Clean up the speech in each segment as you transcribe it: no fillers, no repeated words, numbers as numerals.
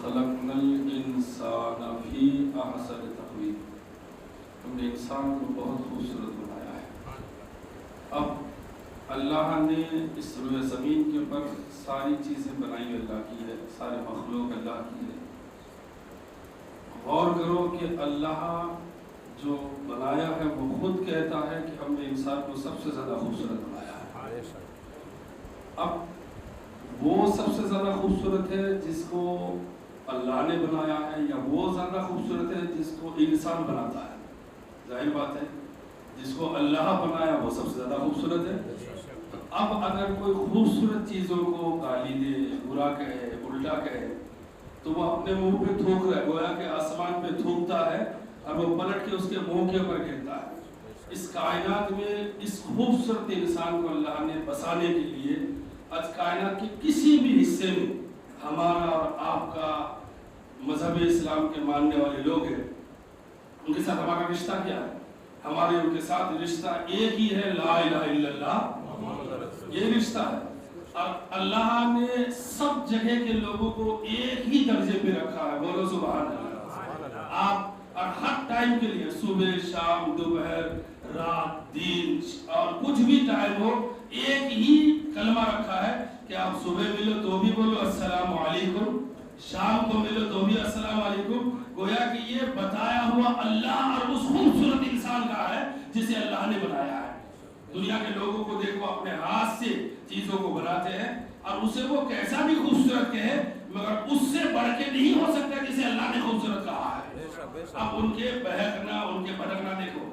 خلقنا الانسان فی احسن تقویم، ہم نے انسان کو بہت خوبصورت بنایا ہے۔ اب اللہ نے اس روئے زمین کے اوپر ساری چیزیں بنائی اللہ کی ہے، سارے مخلوق اللہ کی ہے۔ غور کرو کہ اللہ جو بنایا ہے وہ خود کہتا ہے کہ ہم نے انسان کو سب سے زیادہ خوبصورت بنایا ہے۔ اب وہ سب سے زیادہ خوبصورت ہے جس کو اللہ نے بنایا ہے، یا وہ زیادہ خوبصورت ہے جس کو انسان بناتا ہے؟ ظاہر بات ہے جس کو اللہ بنایا وہ سب سے زیادہ خوبصورت ہے۔ اب اگر کوئی خوبصورت چیزوں کو گالی دے، برا کہے، الٹا کہے، تو وہ اپنے منہ پہ تھوک رہا ہے، گویا کہ آسمان پہ تھوکتا ہے اور وہ پلٹ کے اس کے منہ کے اوپر گرتا ہے۔ اس کائنات میں اس خوبصورت انسان کو اللہ نے بسانے کے لیے آج کائنات کے کسی بھی حصے میں ہمارا اور آپ کا مذہب اسلام کے ماننے والے لوگ ہیں، ان کے ساتھ ہمارا رشتہ کیا ہے؟ ہمارے ان کے ساتھ رشتہ ایک ہی ہے، لا الہ الا اللہ، یہ رشتہ ہے۔ اور اللہ نے سب جگہ کے لوگوں کو ایک ہی درجے پہ رکھا ہے، بولو سبحان اللہ۔ آپ اور ہر ٹائم کے لیے، صبح، شام، دوپہر، رات، دن اور کچھ بھی ٹائم ہو، ایک ہی کلمہ رکھا ہے کہ آپ صبح ملو تو بھی بولو السلام علیکم، شام کو ملو تو بھی السلام علیکم۔ گویا کہ یہ بتایا ہوا اللہ اور اس خوبصورت انسان کا ہے جسے اللہ نے بنایا ہے۔ دنیا کے لوگوں کو دیکھو اپنے ہاتھ سے چیزوں کو بناتے ہیں اور اسے وہ کیسا بھی خوبصورت کہے، مگر اس سے بڑھ کے نہیں ہو سکتا جسے اللہ نے خوبصورت کہا ہے۔ اب ان کے بہکنا، ان کے بھٹکنا دیکھو،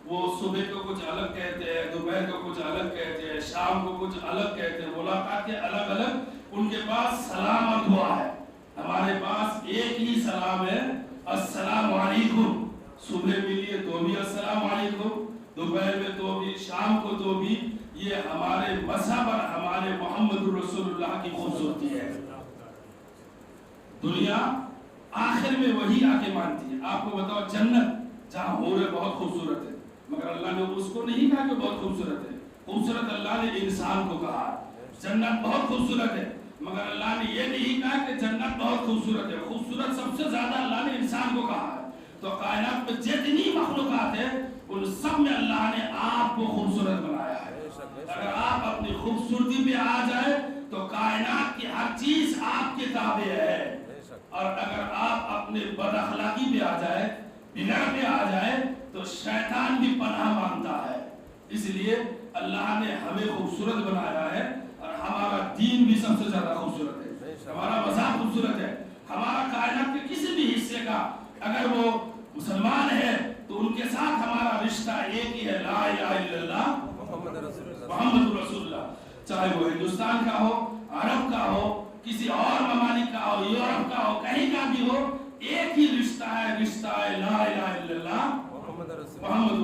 وہ صبح کو کچھ الگ کہتے ہیں، دوپہر کو کچھ الگ کہتے ہیں، شام کو کچھ الگ کہتے ہیں، ملاقات کے الگ الگ ان کے پاس سلام اور دعا ہے۔ ہمارے پاس ایک ہی سلام ہے، السلام علیکم۔ صبح ملیے تو بھی السلام علیکم، دوپہر میں تو بھی، شام کو تو بھی۔ یہ ہمارے مذہب اور ہمارے محمد رسول اللہ کی خوبصورتی ہے۔ دنیا آخر میں وہی آ کے مانتی ہے۔ آپ کو بتاؤ، جنت جہاں حور بہت خوبصورت ہے، مگر اللہ نے اس کو نہیں کہا کہ بہت خوبصورت ہے، خوبصورت اللہ نے انسان کو کہا۔ جنت بہت خوبصورت ہے، مگر اللہ نے یہ نہیں کہا کہ جنت بہت خوبصورت ہے، خوبصورت سب سے زیادہ اللہ نے انسان کو کہا ہے۔ تو کائنات میں جتنی مخلوقات ہیں ان سب میں اللہ نے آپ کو خوبصورت بنایا ہے۔ اگر آپ اپنی خوبصورتی پہ آ جائے تو کائنات کی ہر چیز آپ کے تابع ہے، اور اگر آپ اپنے بد اخلاقی پہ آ جائے، بگڑ پہ آ جائے، تو شیطان بھی پناہ مانگتا ہے۔ اس لیے اللہ نے ہمیں خوبصورت بنایا ہے، اور ہمارا دین بھی سب سے زیادہ خوبصورت ہے، ہمارا مذہب خوبصورت ہے۔ ہمارا کائنات کے کسی بھی حصے کا اگر وہ مسلمان ہے تو ان کے ساتھ ہمارا رشتہ ایک ہی ہے، لا الہ الا اللہ محمد رسول اللہ۔ چاہے وہ ہندوستان کا ہو، عرب کا ہو، کسی اور ممالک کا ہو، یورپ کا ہو، کہیں کا بھی ہو، ایک ہی رشتہ ہے، رشتہ ہے لا الہ الا اللہ محمد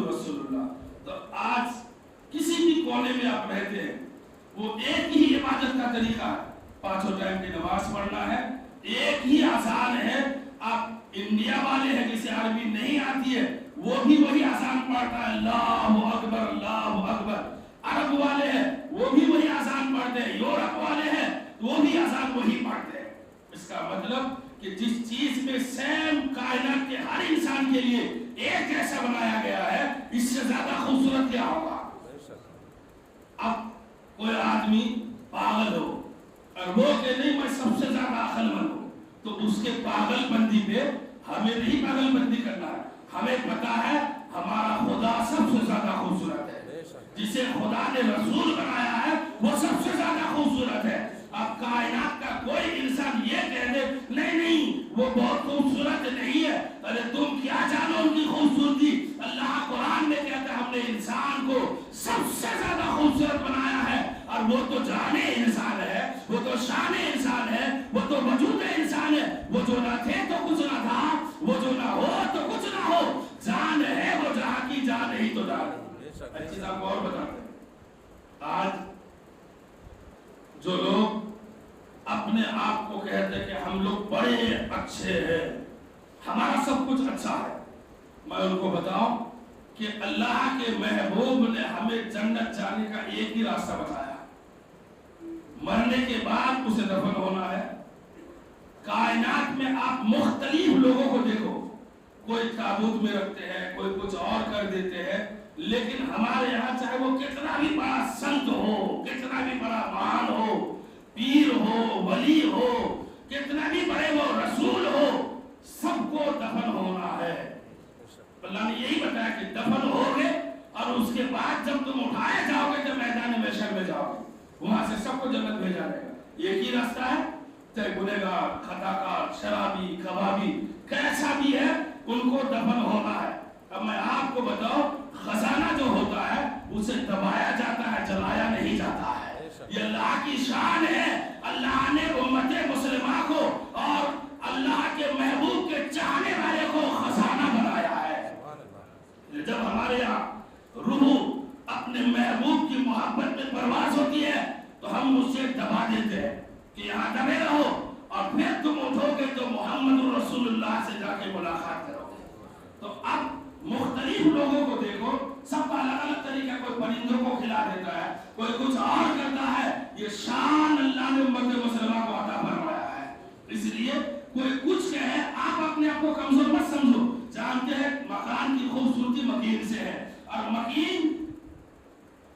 رسول اللہ۔ تو آج کسی بھی کونے میں آپ رہتے ہیں، وہ ایک ہی عبادت کا طریقہ ہے، پانچوں ٹائم کی نماز پڑھنا ہے، ایک ہی آسان ہے۔ آپ انڈیا والے ہیں جسے عربی نہیں آتی ہے، وہ بھی وہی آسان پڑھتا ہے، اللہ اکبر اللہ اکبر۔ عرب والے ہیں وہ بھی وہی آسان پڑھتے ہیں، یورپ والے ہیں وہ بھی آسان وہی پڑھتے ہیں۔ اس کا مطلب کہ جس چیز میں سیم کائنات کے ہر انسان کے لیے ایک جیسا بنایا گیا ہے، اس سے زیادہ خوبصورت کیا ہوگا؟ اب کوئی آدمی پاگل ہو اور وہ کہ نہیں میں سب سے زیادہ عقل مند ہوں، تو اس کے پاگل بندی پہ ہمیں نہیں پاگل بندی کرنا ہے۔ ہمیں پتا ہے ہمارا خدا سب سے زیادہ خوبصورت ہے، جسے خدا نے رسول بنایا ہے وہ سب سے زیادہ خوبصورت ہے۔ اب کائنات کا کوئی انسان یہ کہہ دے نہیں وہ بہت خوبصورت نہیں ہے، ارے تم کیا جانو ان کی خوبصورتی؟ اللہ قرآن میں کہتا ہے ہم نے انسان کو سب سے زیادہ خوبصورت بنایا ہے، اور وہ تو جانے انسان ہے، وہ تو شان انسان ہے، وہ تو وجود انسان ہے۔ وہ جو نہ تھے تو کچھ نہ تھا، وہ جو نہ ہو تو کچھ نہ ہو، جان ہے وہ جہاں کی جان نہیں تو جان۔ ایک چیز آپ کو اور بتاتے ہیں، آج جو لوگ اپنے آپ کو کہتے ہیں کہ ہم لوگ بڑے اچھے ہیں، ہمارا سب کچھ اچھا ہے، میں ان کو بتاؤں کہ اللہ کے محبوب نے ہمیں جنت جانے کا ایک ہی راستہ بتایا، مرنے کے بعد اسے دفن ہونا ہے، कायनात में आप मुख्तलिफ लोगों को देखो, कोई ताबूत में रखते हैं, कोई कुछ और कर देते हैं, लेकिन हमारे यहाँ चाहे वो कितना भी बड़ा संत हो, कितना भी बड़ा महान हो, पीर हो, वली हो, कितना भी बड़े वो रसूल हो, सबको दफन होना है। अल्लाह ने यही बताया कि दफन होगे और उसके बाद जब तुम उठाए जाओगे तो मैदान महशर में जाओगे, वहां से सबको जन्नत भेजा जाएगा। एक ही रास्ता है, चाहे गुनहगार, खताकार, शराबी, कबाबी, कैसा भी है, उनको दफन होना है। अब मैं आपको बताऊं, खजाना जो होता है उसे दबाया जाता है, जलाया नहीं जाता है। ये अल्लाह की शान है। अल्लाह ने उम्मत मुस्लिमा को और अल्लाह के महबूब के चाहने वाले को खजाना बनाया है। जब हमारे यहाँ रूह अपने महबूब की मोहब्बत में परवाज होती है तो हम उसे दबा देते हैं कि यहाँ दबे रहो, और फिर तुम उठोगे तो मोहम्मद रसूलुल्लाह से जाके मुलाकात करोगे। तो अब मुख्तलिफ लोगों को देखो, सबका अलग अलग तरीका, कोई परिंदों को खिला देता है, कोई कुछ और करता है। ये शान अल्लाह ने उम्मत मुस्लिमा को अता फरमाया है। इसलिए कोई कुछ कहे, आप अपने आप को कमजोर मत समझो। जानते हैं मकान की खूबसूरती मकीन से है, और मकीन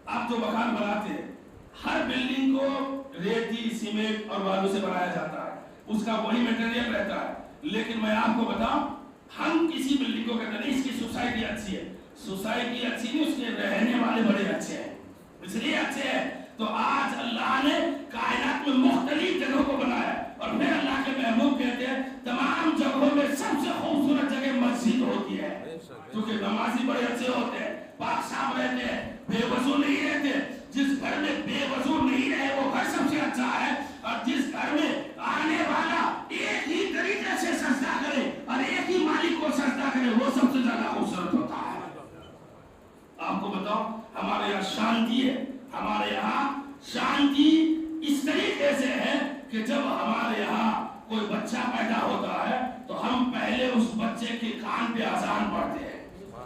आप जो मकान बनाते हैं, हर बिल्डिंग को रेती, सीमेंट और बालू से बनाया जाता है, उसका वही मटेरियल रहता है। लेकिन मैं आपको बताऊं, हम किसी बिल्डिंग को कहते नहीं इसकी सोसाइटी अच्छी है, सोसाइटी अच्छी नहीं, उसके रहने वाले बड़े अच्छे हैं, इसलिए अच्छे हैं। तो आज अल्लाह ने कायनात में मुख्तलिफ जगहों को बनाया, और फिर अल्लाह के महबूब कहते हैं तमाम जगहों में सबसे खूबसूरत जगह मस्जिद होती है, क्योंकि नमाजी बड़े अच्छे होते हैं, पाक साफ रहते हैं, बेवजू नहीं रहते। जिस घर में बेवजू नहीं रहे वो घर सबसे अच्छा है, और जिस घर में आने वाला एक ही तरीके से सजदा करे और एक ही मालिक को सजदा करे, वो सबसे ज्यादा खूबसूरत होता है। आपको बताओ, हमारे यहाँ शांति है, हमारे यहाँ शांति इस तरीके से है कि जब हमारे यहाँ कोई बच्चा पैदा होता है तो हम पहले उस बच्चे के कान पे अजान पढ़ते हैं,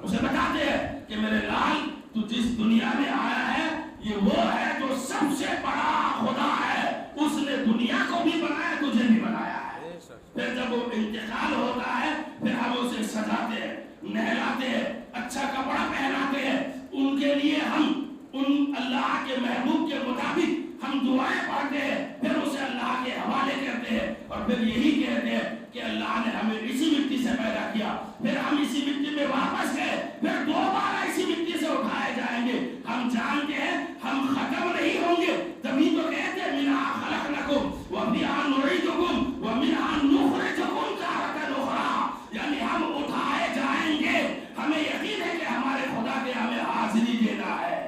उसे बताते हैं कि मेरे लाल, तू जिस दुनिया में आया है ये वो है जो सबसे बड़ा खुदा है, उसने दुनिया को भी बनाया, तुझे भी बनाया है। फिर जब वो इंतकाल होता है, फिर हम उसे सजाते हैं, नहलाते हैं, अच्छा कपड़ा पहनाते हैं, उनके लिए हम उन अल्लाह के महबूब के मुताबिक हम दुआएं पढ़ते हैं, फिर उसे अल्लाह के हवाले करते हैं, और फिर यही कहते हैं कि अल्लाह ने हमें इसी मिट्टी से पैदा किया, फिर हम इसी मिट्टी में वापस गए, फिर दोबारा इसी मिट्टी से उठाए जाएंगे। हम जानते हैं हम खत्म नहीं होंगे, तभी तो कहते हैं मिन्हा खलकनाकुम व फिहा नुईदुकुम व मिन्हा नुखरिजुकुम तारतन उखरा, यानी हम उठाए जाएंगे। हमें यकीन है कि हमारे खुदा के हमें हाजिरी देना है।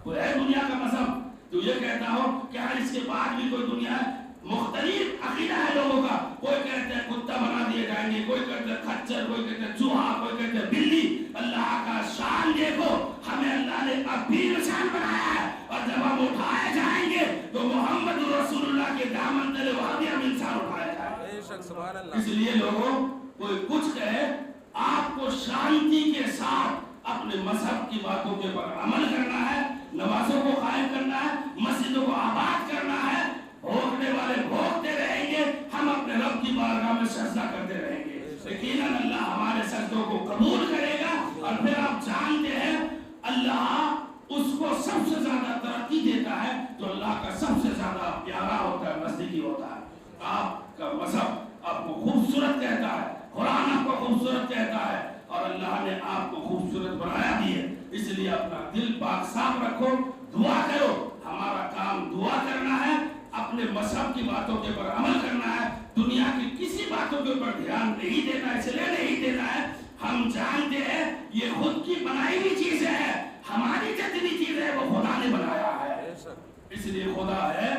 कोई है दुनिया का मजहब तो ये कहता हो कि हाँ इसके बाद भी कोई दुनिया है, मुख्तलिफ अकीदा है लोगों का। कोई कहते हैं कुत्ता बना दिए जाएंगे, कोई कहते हैं खच्चर, कोई कहते हैं चूहा, कोई कहते हैं बिल्ली। अल्लाह का शान देखो, हमें अल्लाह ने अब भी इंसान बनाया है, और जब हम उठाए जाएंगे तो मोहम्मद रसूलुल्लाह के दामन तले वहां भी हम इंसान उठाए जाएंगे। इसलिए लोगों, कोई कुछ कहे, आपको शांति के साथ अपने मजहब की बातों के ऊपर अमल करना है, नमाजों को कायम करना है, मस्जिदों को आबाद करना है। भोगने वाले भोगते रहेंगे, हम अपने रब की बारगाह में सजदा करते रहेंगे, यकीनन अल्लाह हमारे सजदों को कबूल करेगा। और फिर आप जानते हैं अल्लाह उसको सबसे ज्यादा तरक्की देता है तो अल्लाह का सबसे ज्यादा प्यारा होता है, नजदीकी होता है। आपका मजहब आपको खूबसूरत कहता है, कुरान आपको खूबसूरत कहता है, और अल्लाह ने आपको खूबसूरत बनाया भी है। इसलिए अपना दिल पाक साफ रखो, दुआ करो। हमारा काम दुआ करना है, अपने मजहब की बातों के ऊपर अमल करना है, दुनिया की किसी बातों के ऊपर ध्यान नहीं देना है, इसलिए नहीं देना है हम जानते हैं ये खुद की बनाई हुई चीज है, हमारी जितनी चीज है वो खुदा ने बनाया है। इसलिए खुदा है,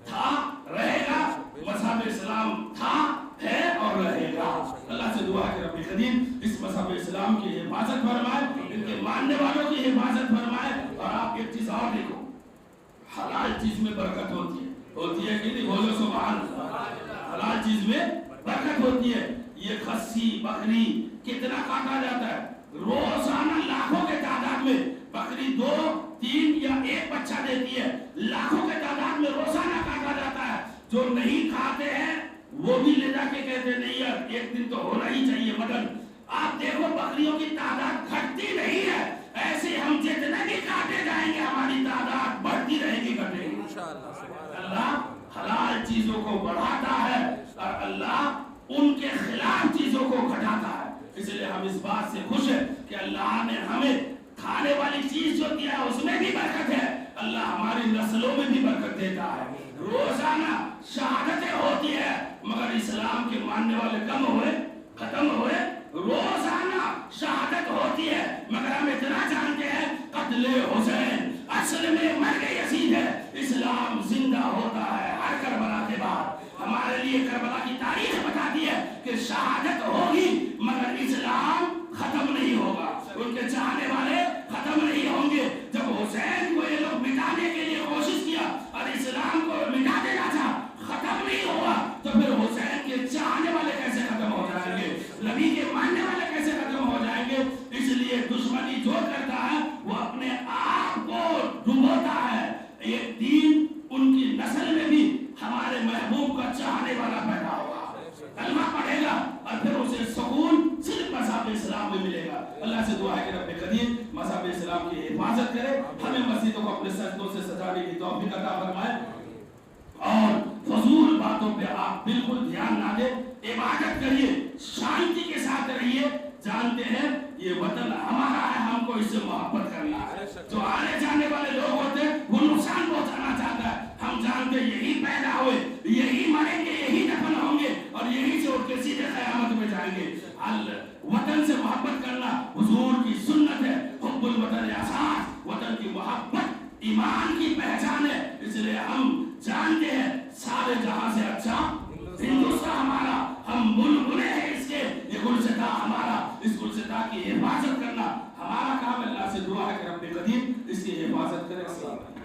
था, रहेगा, मजहब इस्लाम था, है और रहेगा। अल्लाह से दुआ है रब्बी करीम इस मजहब इस्लाम की हिफाजत फरमाए, इनके मानने वालों की हिफाजत फरमाए। और आप एक चीज और देखो, हलाल चीज में बरकत होती है कि नहीं? बोलो सुभान अल्लाह। हलाल चीज में बरकत होती है। ये खस्सी बकरी कितना काटा जाता है, रोजाना लाखों के तादाद में बकरी 2, 3 या 1 बच्चा देती है, लाखों के तादाद में रोजाना काटा जाता है। जो नहीं खाते हैं वो भी ले जाके कहते नहीं यार एक दिन तो होना ही चाहिए मटन। आप देखो बकरियों की तादाद घटती नहीं है, ऐसे हम जितने भी काटे जाएंगे हमारी तादाद बढ़ती रहेगी, घटेगी। अल्लाह हलाल चीजों को बढ़ाता है और अल्लाह उनके खिलाफ चीजों को घटाता है। इसलिए हम इस बात से खुश हैं कि अल्लाह ने हमें खाने वाली चीज जो दिया है उसमें भी बरकत है, अल्लाह हमारी नस्लों में भी बरकत देता है। रोजाना शहादतें होती है मगर इस्लाम के मानने वाले कम हुए, खत्म हुए। रोजाना शहादत होती है मगर हम इतना जानते हैं कत्ले हुसैन असल में मर यजीद है, इस्लाम जिंदा होता है हर करबला के बाद। हमारे लिए करबला की तारीख बताती है कि शहादत होगी मगर इस्लाम खत्म नहीं होगा, उनके चाहने वाले खत्म नहीं होंगे। जब हुसैन को ये लोग मिटाने के लिए कोशिश किया और इस्लाम को मिटा देना था, खत्म नहीं हुआ, तो फिर हुसैन के चाहने वाले कैसे खत्म हो जाएंगे, नबी के मानने वाले कैसे खत्म हो जाएंगे। इसलिए दुश्मनी जो करता है वो अपने आप को डुबोता है। एक दिन उनकी नस्ल में भी हमारे महबूब का चाहने वाला पैदा होगा, कलमा पढ़ेगा और फिर उसे सुकून सिर्फ मज़हब इस्लाम में मिलेगा। अल्लाह से दुआ है कि रब्बे करीम मज़हब इस्लाम की हिफाजत करे, हमें मस्जिदों को अपने सजदों से सजाने की तौफीक अता फरमाए और फजूल बातों पे आप बिल्कुल ध्यान ना दें, इबादत करिए, शांति के साथ रहिए। जानते हैं ये वतन हमारा है, हमको इससे मोहब्बत करना है। जो आने जाने वाले लोग होते हैं वो नुकसान पहुंचाना चाहता है, हम जानते यही पैदा हुए, यही मरेंगे, यही दफन होंगे और यही से उठ के सीधे क़यामत में जाएंगे। वतन से मोहब्बत करना हुजूर की सुन्नत है, हुब्बुल वतन असास, वतन की मोहब्बत ईमान की पहचान है। इसलिए हम जानते हैं सारे जहां से अच्छा हिंदुस्तान हमारा, हम बुलबुले हैं इसके, ये गुलशता हमारा, इस गुलशता की हिफाजत करना हमारा काम। अल्लाह से दुआ है कि रब्बे करीम इसकी हिफाजत करे।